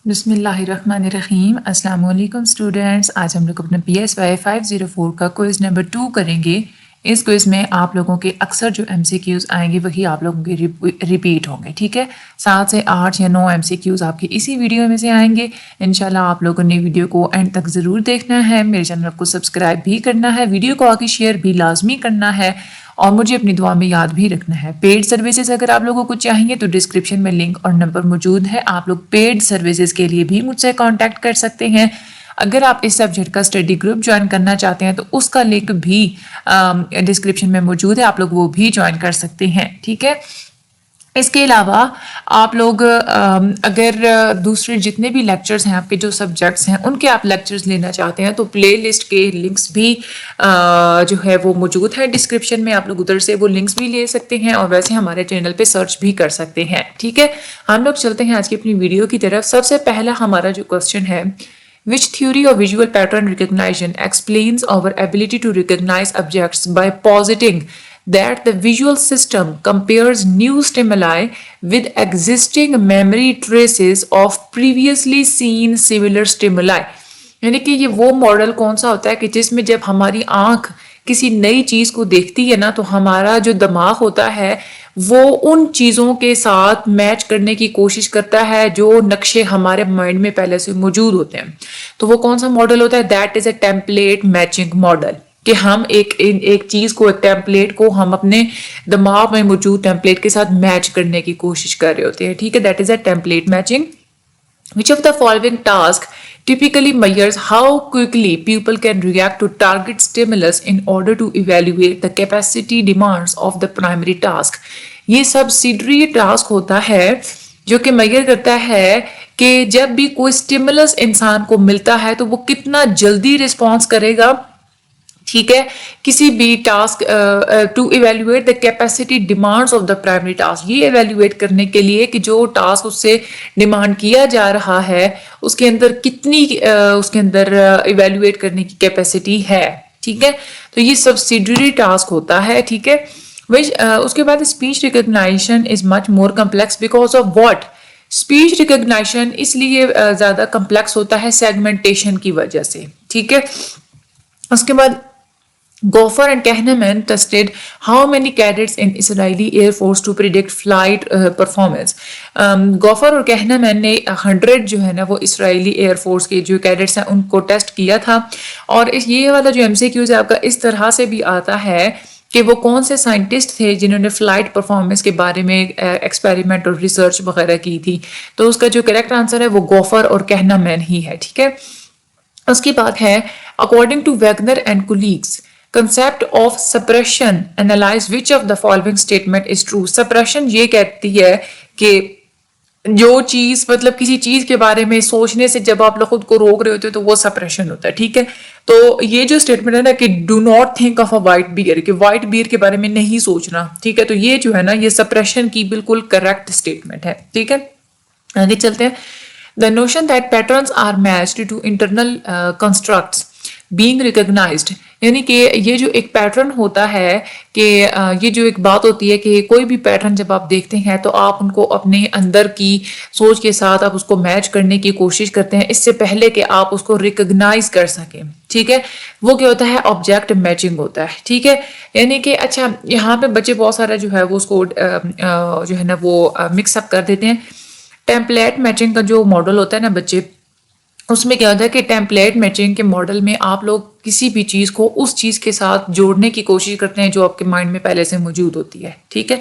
بسم اللہ الرحمن الرحیم۔ السلام علیکم اسٹوڈینٹس، آج ہم لوگ اپنا PSY 504 کا کوئز نمبر 2 کریں گے۔ اس کوئز میں آپ لوگوں کے اکثر جو MCQs آئیں گے وہی آپ لوگوں کے ریپیٹ ہوں گے، ٹھیک ہے۔ 7 سے 8 یا 9 MCQs آپ کے اسی ویڈیو میں سے آئیں گے۔ انشاءاللہ آپ لوگوں نے ویڈیو کو اینڈ تک ضرور دیکھنا ہے، میرے چینل کو سبسکرائب بھی کرنا ہے، ویڈیو کو آگے شیئر بھی لازمی کرنا ہے اور مجھے اپنی دعا میں یاد بھی رکھنا ہے۔ پیڈ سروسز اگر آپ لوگوں کو چاہیے تو ڈسکرپشن میں لنک اور نمبر موجود ہے، آپ لوگ پیڈ سروسز کے لیے بھی مجھ سے کانٹیکٹ کر سکتے ہیں۔ اگر آپ اس سبجیکٹ کا اسٹڈی گروپ جوائن کرنا چاہتے ہیں تو اس کا لنک بھی ڈسکرپشن میں موجود ہے، آپ لوگ وہ بھی جوائن کر سکتے ہیں، ٹھیک ہے۔ اس کے علاوہ آپ لوگ اگر دوسرے جتنے بھی لیکچرز ہیں آپ کے جو سبجیکٹس ہیں ان کے آپ لیکچرز لینا چاہتے ہیں تو پلے لسٹ کے لنکس بھی جو ہے وہ موجود ہے ڈسکرپشن میں، آپ لوگ ادھر سے وہ لنکس بھی لے سکتے ہیں اور ویسے ہمارے چینل پہ سرچ بھی کر سکتے ہیں، ٹھیک ہے۔ ہم لوگ چلتے ہیں آج کی اپنی ویڈیو کی طرف۔ سب سے پہلا ہمارا جو کوسچن ہے، which theory of visual pattern recognition explains our ability to recognize objects by positing that the visual system compares new stimuli with existing memory traces of previously seen similar stimuli؟ یعنی کہ یہ وہ model کون سا ہوتا ہے کہ جس میں جب ہماری آنکھ کسی نئی چیز کو دیکھتی ہے نا تو ہمارا جو دماغ ہوتا ہے وہ ان چیزوں کے ساتھ میچ کرنے کی کوشش کرتا ہے جو نقشے ہمارے مائنڈ میں پہلے سے موجود ہوتے ہیں۔ تو وہ کون سا ماڈل ہوتا ہے؟ That is a template matching model, کہ ہم ایک چیز کو، ایک ٹیمپلیٹ کو ہم اپنے دماغ میں موجود ٹیمپلیٹ کے ساتھ میچ کرنے کی کوشش کر رہے ہوتے ہیں، ٹھیک ہے۔ That is a template matching. Which of the following task typically measures how quickly people can react to target stimulus in order to evaluate the capacity demands of the primary task؟ یہ subsidiary task ہوتا ہے جو کہ mayor کرتا ہے کہ جب بھی کوئی سٹیمولس انسان کو ملتا ہے تو وہ کتنا جلدی رسپانس کرے گا، ٹھیک ہے، کسی بھی task to evaluate the capacity demands of the primary task, یہ ایویلویٹ کرنے کے لیے کہ جو ٹاسک اس سے ڈیمانڈ کیا جا رہا ہے اس کے اندر کتنی اس کے اندر ایویلویٹ کرنے کی کیپیسٹی ہے، ٹھیک ہے۔ تو یہ سبسیڈری ٹاسک ہوتا ہے، ٹھیک ہے۔ اس کے بعد speech recognition is much more complex because of what? Speech recognition اس لیے زیادہ کمپلیکس ہوتا ہے سیگمنٹیشن کی وجہ سے، ٹھیک ہے۔ اس کے بعد Gopher and Kahneman tested how many cadets in Israeli Air Force to predict flight performance۔ Gopher اور Kahneman نے 100 جو ہے نا وہ اسرائیلی ایئر فورس کے جو کیڈٹس ہیں ان کو ٹیسٹ کیا تھا، اور یہ والا جو MCQs ہے آپ کا اس طرح سے بھی آتا ہے کہ وہ کون سے سائنٹسٹ تھے جنہوں نے فلائٹ پرفارمنس کے بارے میں ایکسپیریمنٹ اور ریسرچ وغیرہ کی تھی۔ تو اس کا جو کریکٹ آنسر ہے وہ گوفر اور کہنامین ہی ہے، ٹھیک ہے۔ اس کی بات ہے according to Wegner and colleagues concept of suppression analyze which of the following statement is true۔ suppression یہ کہتی ہے کہ جو چیز مطلب کسی چیز کے بارے میں سوچنے سے جب آپ لوگ خود کو روک رہے ہوتے تو وہ سپریشن ہوتا ہے، ٹھیک ہے۔ تو یہ جو اسٹیٹمنٹ ہے نا کہ do not think of a white bear, کہ وائٹ بیئر کے بارے میں نہیں سوچنا، ٹھیک ہے، تو یہ جو ہے نا یہ سپریشن کی بالکل کریکٹ اسٹیٹمنٹ ہے، ٹھیک ہے۔ آگے چلتے ہیں۔ The notion that patterns are matched to internal constructs being recognized، یعنی کہ یہ جو ایک پیٹرن ہوتا ہے کہ یہ جو ایک بات ہوتی ہے کہ کوئی بھی پیٹرن جب آپ دیکھتے ہیں تو آپ ان کو اپنے اندر کی سوچ کے ساتھ آپ اس کو میچ کرنے کی کوشش کرتے ہیں اس سے پہلے کہ آپ اس کو ریکگنائز کر سکیں، ٹھیک ہے۔ وہ کیا ہوتا ہے؟ آبجیکٹ میچنگ ہوتا ہے، ٹھیک ہے۔ یعنی کہ اچھا یہاں پہ بچے بہت سارا جو ہے وہ اس کو جو ہے نا وہ مکس اپ کر دیتے ہیں۔ ٹیمپلیٹ میچنگ کا جو ماڈل ہوتا ہے نا بچے، اس میں کیا ہوتا ہے کہ ٹیمپلیٹ میچنگ کے ماڈل میں آپ لوگ کسی بھی چیز کو اس چیز کے ساتھ جوڑنے کی کوشش کرتے ہیں جو آپ کے مائنڈ میں پہلے سے موجود ہوتی ہے، ٹھیک ہے۔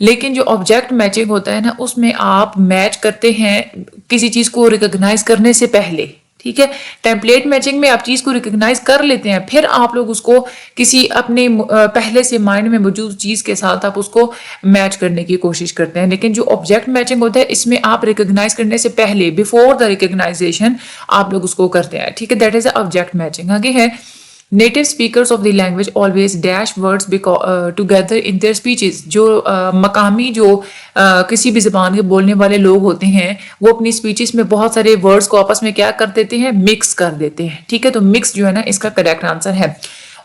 لیکن جو آبجیکٹ میچنگ ہوتا ہے نا اس میں آپ میچ کرتے ہیں کسی چیز کو ریکگنائز کرنے سے پہلے، ٹھیک ہے۔ ٹیمپلیٹ میچنگ میں آپ چیز کو ریکگنائز کر لیتے ہیں، پھر آپ لوگ اس کو کسی اپنے پہلے سے مائنڈ میں موجود چیز کے ساتھ آپ اس کو میچ کرنے کی کوشش کرتے ہیں۔ لیکن جو آبجیکٹ میچنگ ہوتا ہے اس میں آپ ریکگنائز کرنے سے پہلے، بیفور دا ریکگنائزیشن آپ لوگ اس کو کرتے ہیں، ٹھیک ہے۔ That is a object matching. آگے ہے native speakers of the language always dash words together in their speeches, جو مقامی جو کسی بھی زبان کے بولنے والے لوگ ہوتے ہیں وہ اپنی اسپیچز میں بہت سارے ورڈس کو آپس میں کیا کر دیتے ہیں؟ مکس کر دیتے ہیں، ٹھیک ہے۔ تو مکس جو ہے نا اس کا کریکٹ آنسر ہے۔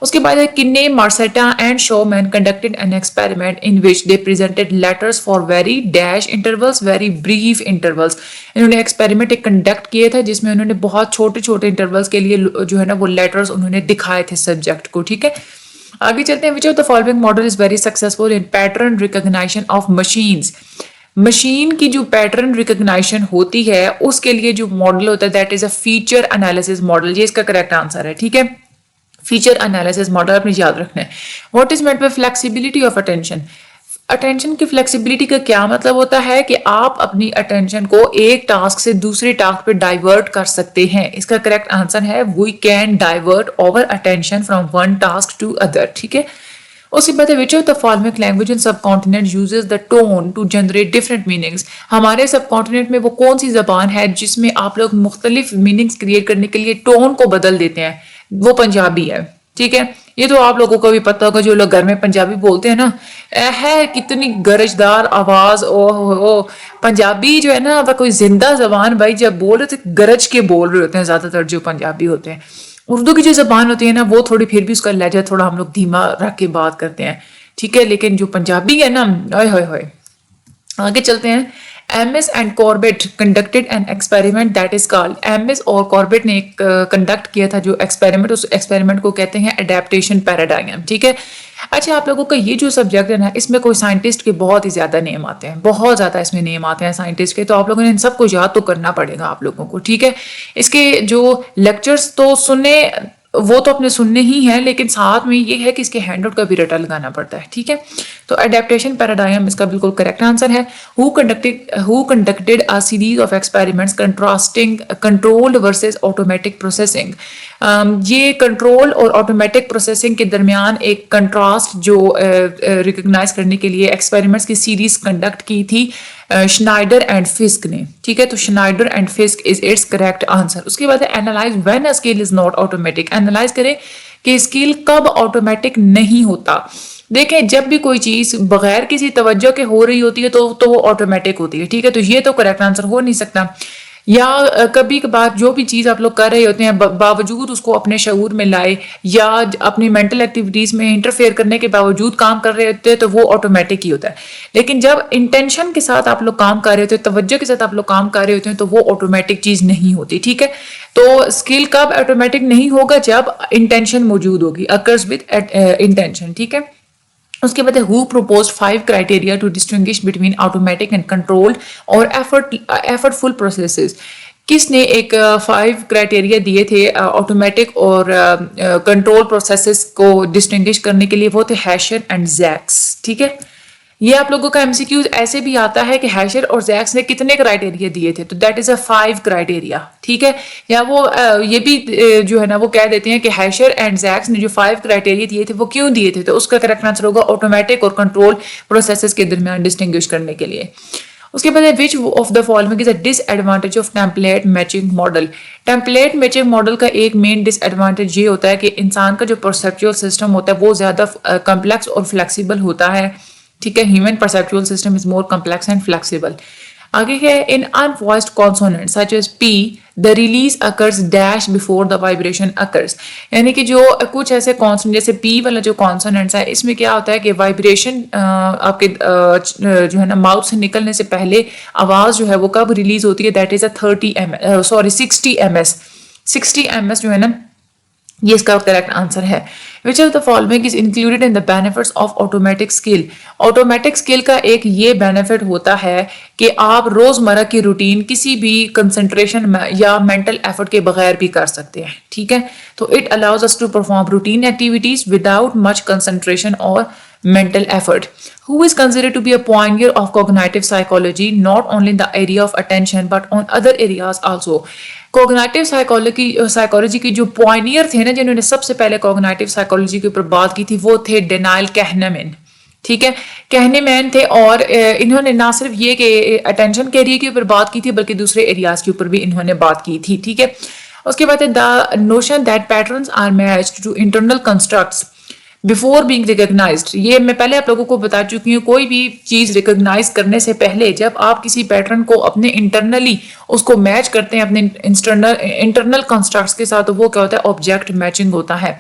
اس کے بعد Kinney Marsetta and Showman conducted an experiment in which they presented letters for very dash intervals very brief intervals. انہوں نے ایکسپیریمنٹ ایک کنڈکٹ کیا تھا جس میں انہوں نے بہت چھوٹے چھوٹے انٹرولس کے لیے جو ہے نا وہ لیٹرز انہوں نے دکھائے تھے سبجیکٹ کو. ٹھیک ہے, آگے چلتے ہیں. وچ of the following model is very successful in pattern recognition of machines. Machine کی جو پیٹرن ریکگنیشن ہوتی ہے اس کے لیے جو ماڈل ہوتا ہے that is a feature analysis model. یہ اس کا کریکٹ آنسر ہے. ٹھیک ہے, فیچر انالیسس ماڈل آپ نے یاد رکھنا ہے. What is made by flexibility of attention. Attention کی فلیکسیبلٹی کا کیا مطلب ہوتا ہے کہ آپ اپنی اٹینشن کو ایک ٹاسک سے دوسرے ٹاسک پہ ڈائیورٹ کر سکتے ہیں. اس کا کریکٹ آنسر ہے we can divert our attention from one task to other. ٹھیک ہے, اسی بات ہے which of the following language in subcontinent uses the tone to generate different meanings. ہمارے سب کانٹیننٹ میں وہ کون سی زبان ہے جس میں آپ لوگ مختلف میننگس کریٹ کرنے کے لیے ٹون کو بدل دیتے ہیں؟ وہ پنجابی ہے. ٹھیک ہے, یہ تو آپ لوگوں کو بھی پتہ ہوگا جو لوگ گھر میں پنجابی بولتے ہیں نا, ہے کتنی گرجدار آواز. او پنجابی جو ہے نا وہ کوئی زندہ زبان بھائی, جب بول رہے تھے گرج کے بول رہے ہوتے ہیں زیادہ تر جو پنجابی ہوتے ہیں. اردو کی جو زبان ہوتی ہے نا وہ تھوڑی پھر بھی اس کا لہجہ تھوڑا ہم لوگ دھیما رکھ کے بات کرتے ہیں. ٹھیک ہے, لیکن جو پنجابی ہے نا اوئے ہوئے ہوئے. آگے چلتے ہیں. M S and Corbett conducted an experiment that is called. M S اور کاربیٹ نے ایک کنڈکٹ کیا تھا جو ایکسپیریمنٹ, اس ایکسپیریمنٹ کو کہتے ہیں اڈیپٹیشن پیراڈائم. ٹھیک ہے, اچھا آپ لوگوں کا یہ جو سبجیکٹ ہے نا اس میں کوئی سائنٹسٹ کے بہت ہی زیادہ نیم آتے ہیں, بہت زیادہ اس میں نیم آتے ہیں سائنٹسٹ کے, تو آپ لوگوں نے ان سب کو یاد تو کرنا پڑے گا آپ لوگوں کو. ٹھیک ہے, اس کے جو لیکچرز تو سننے وہ تو اپنے سننے ہی ہیں, لیکن ساتھ میں یہ ہے کہ اس کے ہینڈ آؤٹ کا بھی رٹا لگانا پڑتا ہے. ٹھیک ہے, تو اڈیپٹیشن پیراڈائم اس کا بالکل کریکٹ آنسر ہے. who conducted a series of experiments contrasting controlled versus automatic processing. یہ کنٹرول اور آٹومیٹک پروسیسنگ کے درمیان ایک کنٹراسٹ جو ریکگنائز کرنے کے لیے ایکسپیریمنٹس کی سیریز کنڈکٹ کی تھی شنائڈر اینڈ فسک نے. ٹھیک ہے, تو Schneider and Fisk is its correct answer. اس کے بعد analyse when a skill is not automatic. Analyse کریں کہ اسکیل کب آٹومیٹک نہیں ہوتا. دیکھیں جب بھی کوئی چیز بغیر کسی توجہ کے ہو رہی ہوتی ہے تو وہ آٹومیٹک ہوتی ہے. ٹھیک ہے, تو یہ تو کریکٹ آنسر ہو نہیں سکتا. یا کبھی کبھار جو بھی چیز آپ لوگ کر رہے ہوتے ہیں باوجود اس کو اپنے شعور میں لائے یا اپنی مینٹل ایکٹیویٹیز میں انٹرفیئر کرنے کے باوجود کام کر رہے ہوتے ہیں تو وہ آٹومیٹک ہی ہوتا ہے. لیکن جب انٹینشن کے ساتھ آپ لوگ کام کر رہے ہوتے ہیں, توجہ کے ساتھ آپ لوگ کام کر رہے ہوتے ہیں تو وہ آٹومیٹک چیز نہیں ہوتی. ٹھیک ہے, تو اسکل کب آٹومیٹک نہیں ہوگا؟ جب انٹینشن موجود ہوگی, occurs with intention. ٹھیک ہے, اس کے بعد who proposed 5 criteria to distinguish between automatic and controlled or effortful processes. کس نے ایک 5 کرائٹیریا دیے تھے آٹومیٹک اور کنٹرول پروسیسز کو ڈسٹنگش کرنے کے لیے؟ وہ تھے ہیشر اینڈ زیکس. ٹھیک ہے, یہ آپ لوگوں کا ایم سی کیوز ایسے بھی آتا ہے کہ ہیشر اور زیکس نے کتنے کرائٹیریا دیے تھے, تو دیٹ از اے 5 کرائٹیریا. ٹھیک ہے, یا وہ یہ بھی جو ہے نا وہ کہہ دیتے ہیں کہ ہیشر اینڈ زیکس نے جو 5 کرائٹیریا دیے تھے وہ کیوں دیے تھے, تو اس کا کریکٹ آنسر ہوگا آٹومیٹک اور کنٹرول پروسیسز کے درمیان ڈسٹنگوش کرنے کے لیے. اس کے بعد which of the following is a disadvantage of template matching model. Template matching model کا ایک مین ڈس ایڈوانٹیج یہ ہوتا ہے کہ انسان کا جو پرسیپچول سسٹم ہوتا ہے وہ زیادہ کمپلیکس اور فلیکسیبل ہوتا ہے. ٹھیک ہے, human perceptual system is more complex and flexible. آگے ہے ان unvoiced consonants such as P, the release occurs dash before the vibration occurs. یعنی کہ جو کچھ ایسے کانسوننٹ جیسے P والا جو کانسوننٹس ہے اس میں کیا ہوتا ہے کہ وائبریشن آپ کے جو ہے نا ماؤتھ سے نکلنے سے پہلے آواز جو ہے وہ کب ریلیز ہوتی ہے؟ That is a 60 ms. 60 ms جو ہے نا یہ اس کا کریکٹ آنسر ہے. Which of the following is included in the benefits of automatic skill. Automatic skill کا ایک یہ بینیفٹ ہوتا ہے کہ آپ روزمرہ کی روٹین کسی بھی کنسنٹریشن یا مینٹل ایفرٹ کے بغیر بھی کر سکتے ہیں. ٹھیک ہے, تو it allows us to perform routine activities without much concentration or mental effort. Who is considered to be a pioneer of cognitive psychology not only in the area of attention but on other areas also. Cognitive psychology کی جو پوائنیئر تھے نا جنہوں نے سب سے پہلے cognitive psychology کے اوپر بات کی تھی وہ تھے ڈینائل کہنمین. ٹھیک ہے, کہنمین تھے اور انہوں نے نہ صرف یہ کہ اٹینشن کے ایریا کے اوپر بات کی تھی بلکہ دوسرے ایریاز کے اوپر بھی انہوں نے بات کی تھی. ٹھیک ہے, اس کے بعد the notion that patterns are matched to internal constructs before being recognised. یہ میں پہلے آپ لوگوں کو بتا چکی ہوں, کوئی بھی چیز ریکگنائز کرنے سے پہلے جب آپ کسی پیٹرن کو اپنے انٹرنلی اس کو میچ کرتے ہیں اپنے انٹرنل کنسٹرکٹس کے ساتھ تو وہ کیا ہوتا ہے؟ آبجیکٹ میچنگ ہوتا ہے.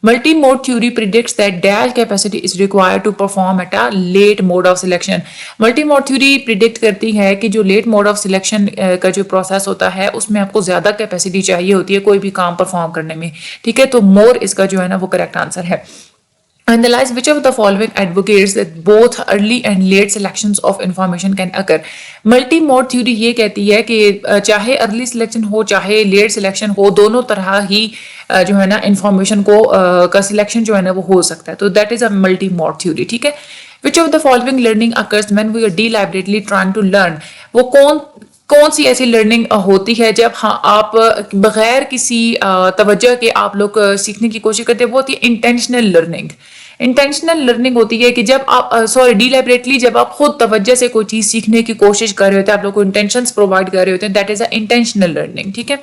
Multi mode theory predicts that dash capacity is required to perform at a late mode of selection. Multi mode theory predict کرتی ہے کہ جو لیٹ موڈ آف سلیکشن کا جو پروسیس ہوتا ہے اس میں آپ کو زیادہ کیپیسٹی چاہیے ہوتی ہے کوئی بھی کام پرفارم کرنے میں. ٹھیک ہے, تو مور اس کا جو ہے نا وہ کریکٹ آنسر ہے. Analyze which of the following advocates that both early and late selections of information can occur. Multi mode theory یہ کہتی ہے کہ چاہے ارلی سلیکشن ہو چاہے لیٹ سلیکشن ہو, دونوں طرح ہی جو ہے نا انفارمیشن کو کا سلیکشن جو ہے نا وہ ہو سکتا ہے. تو that is a multi mode theory. ٹھیک ہے. which of the following learning occurs when we are deliberately trying to learn. وہ کون سی ایسی لرننگ ہوتی ہے جب آپ بغیر کسی توجہ کے آپ لوگ سیکھنے کی کوشش کرتے ہیں, وہ ہوتی ہے انٹینشنل لرننگ. انٹینشنل لرننگ ہوتی ہے کہ جب آپ ڈیلیبریٹلی جب آپ خود توجہ سے کوئی چیز سیکھنے کی کوشش کر رہے ہوتے ہیں, آپ لوگ کو انٹینشنس پرووائڈ کر رہے ہوتے ہیں, that is a intentional learning. ٹھیک ہے.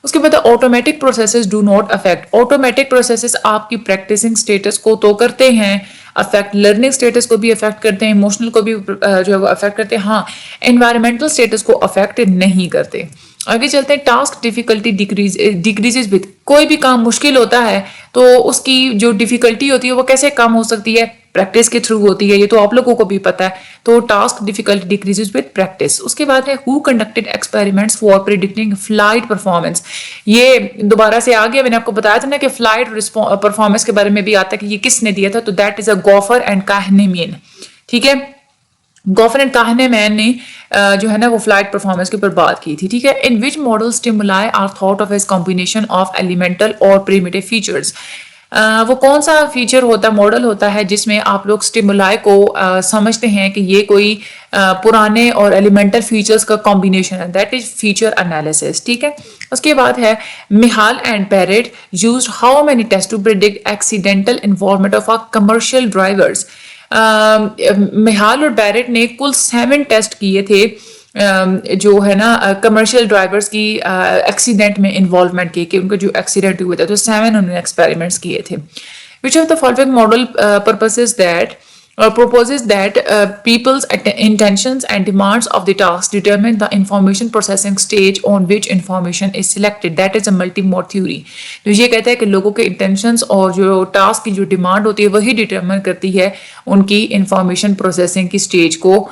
اس کے بعد automatic processes do not affect. Automatic processes آپ کی پریکٹسنگ اسٹیٹس کو تو کرتے ہیں افیکٹ, لرننگ اسٹیٹس کو بھی افیکٹ کرتے ہیں, ایموشنل کو بھی جو ہے وہ افیکٹ کرتے ہیں, ہاں انوائرمنٹل اسٹیٹس کو افیکٹ نہیں کرتے. آگے چلتے ہیں. Task difficulty decreases with. کوئی بھی کام مشکل ہوتا ہے تو اس کی جو ڈیفیکلٹی ہوتی ہے وہ کیسے کم ہو سکتی ہے؟ پریکٹس کے تھرو ہوتی ہے, یہ تو آپ لوگوں کو بھی پتا ہے. تو task difficulty decreases with practice. اس کے بعد ہے ہو conducted experiments for predicting flight performance. یہ دوبارہ سے آ گیا, میں نے آپ کو بتایا تھا نا کہ فلائٹ پرفارمنس کے بارے میں بھی آتا ہے کہ یہ کس نے دیا تھا, تو that is a Gopher and کاہنیمین. ٹھیک ہے. گوفر اینڈ کاہنیمین نے جو ہے نا وہ فلائٹ پرفارمنس کے اوپر بات کی تھی. ٹھیک ہے. In which model stimuli are thought of as combination of elemental or primitive features. وہ کون سا فیچر ہوتا ہے, ماڈل ہوتا ہے جس میں آپ لوگ اسٹیمولائی کو سمجھتے ہیں کہ یہ کوئی پرانے اور ایلیمنٹل فیچرز کا کمبینیشن ہے, دیٹ از فیچر انالیسس. ٹھیک ہے. اس کے بعد ہے Mihal and Barrett used how many test to predict accidental involvement of commercial drivers. Mihal اور پیرٹ نے کل 7 ٹیسٹ کیے تھے جو ہے نا کمرشیل ڈرائیورز کی ایکسیڈنٹ میں انوالومنٹ کی, کہ ان کا جو ایکسیڈنٹ ہوا تھا, تو 7 انہوں نے ایکسپیریمنٹس کیے تھے. وچ of the following model proposes that people's intentions and demands of the task determine the information processing stage on which information is selected. That is a multi-mode theory. تو یہ کہتا ہے کہ لوگوں کے انٹینشنس اور جو ٹاسک کی جو ڈیمانڈ ہوتی ہے وہی ڈیٹرمن کرتی ہے ان کی انفارمیشن پروسیسنگ کی سٹیج کو,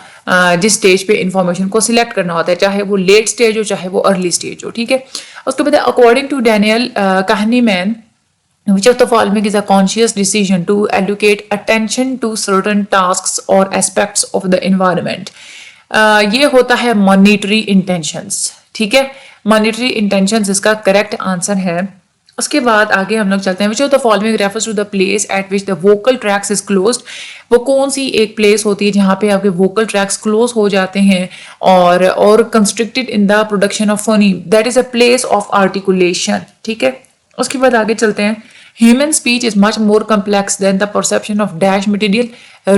جس سٹیج پہ انفارمیشن کو سلیکٹ کرنا ہوتا ہے, چاہے وہ لیٹ سٹیج ہو چاہے وہ ارلی سٹیج ہو. ٹھیک ہے. اس کے بعد according to Daniel Kahneman, which of the following is a conscious decision to allocate attention to certain tasks or aspects of the environment. یہ ہوتا ہے monetary intentions. ٹھیک ہے. monetary intentions اس کا کریکٹ آنسر ہے. اس کے بعد آگے ہم لوگ چلتے ہیں. which of the following refers to the place at which the vocal tracts is closed. وہ کون سی ایک پلیس ہوتی ہے جہاں پہ آپ کے vocal tracts close ہو جاتے ہیں اور constricted in the production of phoneme. That is a place of articulation. ٹھیک ہے. اس کے بعد آگے چلتے ہیں. Human speech is much more complex than the perception of dash material,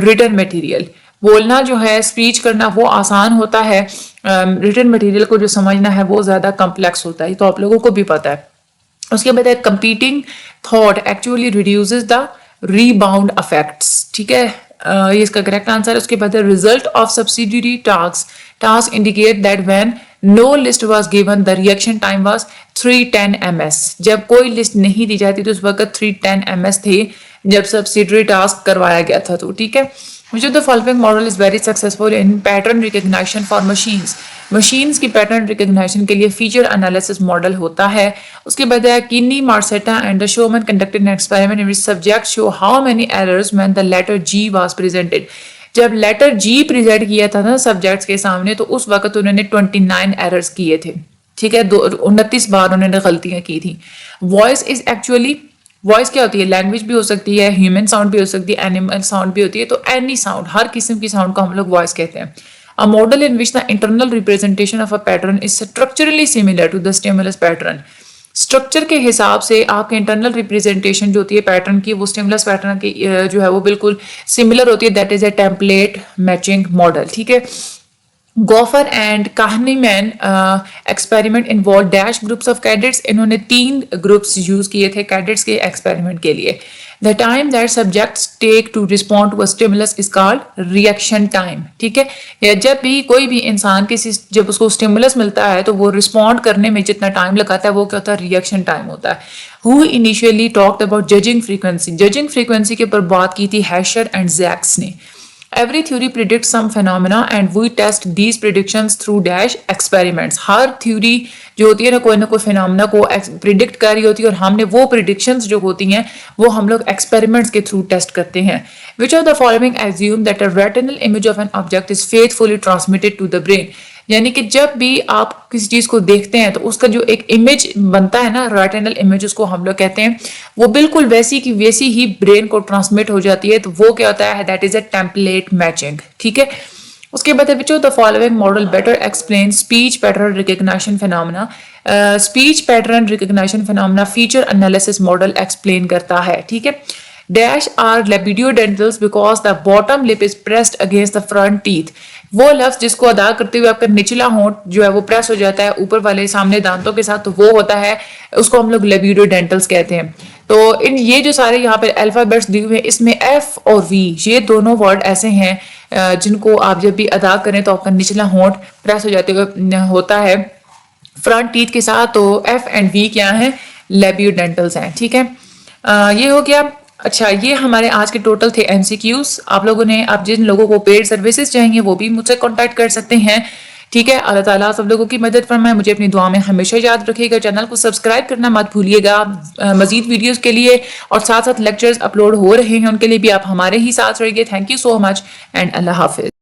written material. بولنا جو ہے, اسپیچ کرنا وہ آسان ہوتا ہے, ریٹن مٹیریل کو جو سمجھنا ہے وہ زیادہ کمپلیکس ہوتا ہے, تو آپ لوگوں کو بھی پتا ہے. اس کے بعد ہے competing thought actually reduces the rebound effects. ٹھیک ہے. یہ اس کا کریکٹ آنسر ہے. اس کے بعد ہے result of subsidiary task indicate that when no list was given the reaction time was 310 ms. جب کوئی لسٹ نہیں دی جاتی تو اس وقت 310 ms تھے جب سبسیڈری ٹاسک کروایا گیا تھا. تو ٹھیک ہے. Which of the following model is very successful in pattern recognition for machines. Machines کی پیٹرن ریکگنیشن کے لیے فیچر انالیسس ماڈل ہوتا ہے. اس کے بعد ہے Kinney Marsetta and the Showman conducted an experiment in which subject show how many errors when the letter G was presented. جب لیٹر جی پریزنٹ کیا تھا نا سبجیکٹس کے سامنے تو اس وقت انہوں نے 29 ایررز کیے تھے. ٹھیک ہے. 29 بار انہوں نے غلطیاں کی تھیں. وائس از ایکچولی, وائس کیا ہوتی ہے؟ لینگویج بھی ہو سکتی ہے, ہیومن ساؤنڈ بھی ہو سکتی ہے, اینیمل ساؤنڈ بھی ہوتی ہے. تو اینی ساؤنڈ, ہر قسم کی ساؤنڈ کو ہم لوگ وائس کہتے ہیں. A model in which the internal representation of a pattern is structurally similar to the stimulus pattern. Structure کے حساب سے آپ کے انٹرنل ریپریزنٹیشن جو ہوتی ہے پیٹرن کی وہ اسٹیمولس پیٹرن کی جو ہے وہ بالکل سملر ہوتی ہے. That is a template matching model. ٹھیک ہے. Gopher and Kahneman experiment involve dash groups of cadets. انہوں نے 3 گروپس یوز کیے تھے کیڈٹس کے ایکسپیریمنٹ کے لیے. The time that subjects take to respond to a stimulus is called reaction time. ٹھیک ہے, یا جب بھی کوئی بھی انسان کسی جب اس کو stimulus ملتا ہے تو وہ respond کرنے میں جتنا ٹائم لگاتا ہے وہ کیا ہوتا ہے, reaction time ہوتا ہے. Who initially talked about judging frequency. Judging frequency کے اوپر بات کی تھی ہیشر اینڈ زیکس نے. Every theory predicts some phenomena and we test these predictions through dash experiments. Hare theory جو ہوتی ہے نا کوئی فینومینا کو پریڈکٹ کر رہی ہوتی ہے اور ہم نے وہ پریڈکشنز جو ہوتی ہیں وہ ہم لوگ ایکسپیریمنٹس کے تھرو ٹیسٹ کرتے ہیں. Which of the following assume that a retinal image of an object is faithfully transmitted to the brain. یعنی کہ جب بھی آپ کسی چیز کو دیکھتے ہیں تو اس کا جو ایک امیج بنتا ہے نا, ریٹینل امیج اس کو ہم لوگ کہتے ہیں, وہ بالکل ویسی کی ویسی ہی برین کو ٹرانسمٹ ہو جاتی ہے. تو وہ کیا ہوتا ہے, that is a template matching. ٹھیک ہے, اس کے بعد which of the following model better explains speech pattern recognition phenomena. speech pattern recognition phenomena feature analysis model explain کرتا ہے. ٹھیک ہے, dash are labioidentals because the bottom lip is pressed against the front teeth. وہ لفظ جس کو ادا کرتے ہوئے آپ کا نچلا ہونٹ جو ہے وہ پریس ہو جاتا ہے اوپر والے سامنے دانتوں کے ساتھ, تو وہ ہوتا ہے, اس کو ہم لوگ لیبیڈوڈینٹلز کہتے ہیں. تو یہ جو سارے یہاں پہ الفابیٹس دیے ہوئے ہیں اس میں ایف اور وی یہ دونوں ورڈ ایسے ہیں جن کو آپ جب بھی ادا کریں تو آپ کا نچلا ہونٹ پریس ہو جاتے ہوئے ہوتا ہے فرنٹ ٹیتھ کے ساتھ. تو ایف اینڈ وی کیا ہیں, لیبیوڈینٹلز ہیں. ٹھیک ہے, یہ ہو گیا. اچھا, یہ ہمارے آج کے ٹوٹل تھے ایم سی کیوز. آپ لوگوں نے اب جن لوگوں کو پیڈ سروسز چاہیے وہ بھی مجھ سے کانٹیکٹ کر سکتے ہیں. ٹھیک ہے, اللہ تعالیٰ سب لوگوں کی مدد فرمائے. مجھے اپنی دعا میں ہمیشہ یاد رکھیے گا. چینل کو سبسکرائب کرنا مت بھولیے گا مزید ویڈیوز کے لیے, اور ساتھ ساتھ لیکچرز اپلوڈ ہو رہے ہیں ان کے لیے بھی آپ ہمارے ہی ساتھ رہیے. Thank you so much and اللہ حافظ.